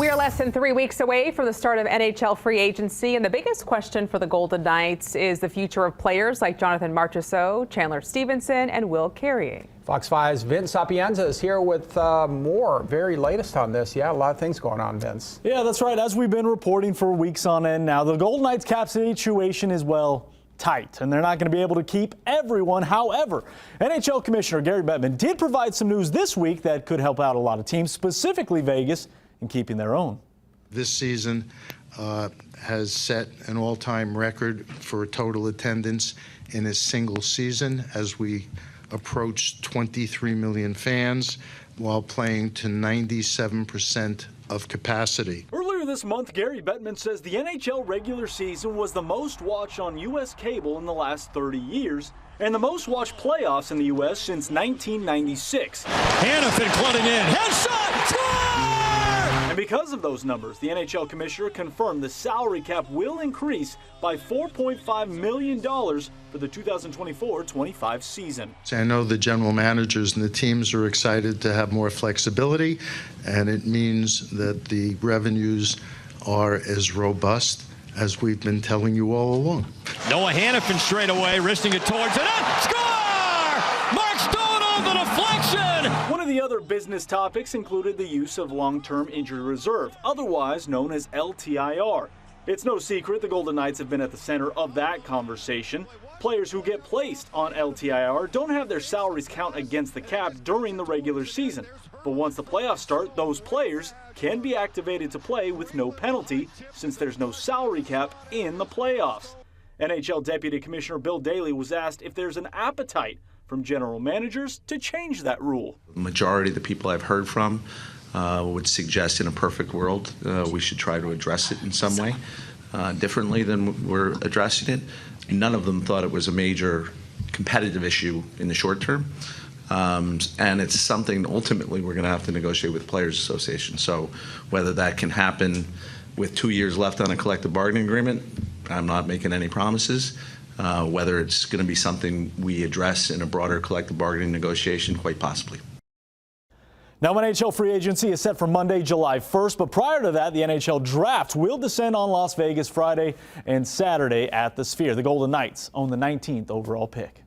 We are less than 3 weeks away from the start of NHL free agency, and the biggest question for the Golden Knights is the future of players like Jonathan Marchessault, Chandler Stevenson, and Will Carrier. Fox 5's Vince Sapienza is here with more very latest on this. Yeah, a lot of things going on, Vince. Yeah, that's right. As we've been reporting for weeks on end now, the Golden Knights cap situation is, well, tight, and they're not going to be able to keep everyone. However, NHL Commissioner Gary Bettman did provide some news this week that could help out a lot of teams, specifically Vegas, in keeping their own. This season has set an all-time record for total attendance in a single season as we approach 23 million fans while playing to 97% of capacity. Earlier this month, Gary Bettman says the NHL regular season was the most watched on U.S. cable in the last 30 years and the most watched playoffs in the U.S. since 1996. Hanifin flooding in. Headshot! Score! And because of those numbers, the NHL Commissioner confirmed the salary cap will increase by $4.5 million for the 2024-25 season. I know the general managers and the teams are excited to have more flexibility, and it means that the revenues are as robust as we've been telling you all along. Noah Hanifin straight away, wristing it towards it. Score! Mark Stone on the deflection! One of the other business topics included the use of long-term injury reserve, otherwise known as LTIR. It's no secret the Golden Knights have been at the center of that conversation. Players who get placed on LTIR don't have their salaries count against the cap during the regular season. But once the playoffs start, those players can be activated to play with no penalty since there's no salary cap in the playoffs. NHL Deputy Commissioner Bill Daly was asked if there's an appetite from general managers to change that rule. The majority of the people I've heard from would suggest in a perfect world we should try to address it in some way differently than we're addressing it. None of them thought it was a major competitive issue in the short term. And it's something ultimately we're going to have to negotiate with the Players Association. So whether that can happen with 2 years left on a collective bargaining agreement, I'm not making any promises. Whether it's going to be something we address in a broader collective bargaining negotiation, quite possibly. Now, NHL free agency is set for Monday, July 1st, but prior to that, the NHL draft will descend on Las Vegas Friday and Saturday at the Sphere. The Golden Knights own the 19th overall pick.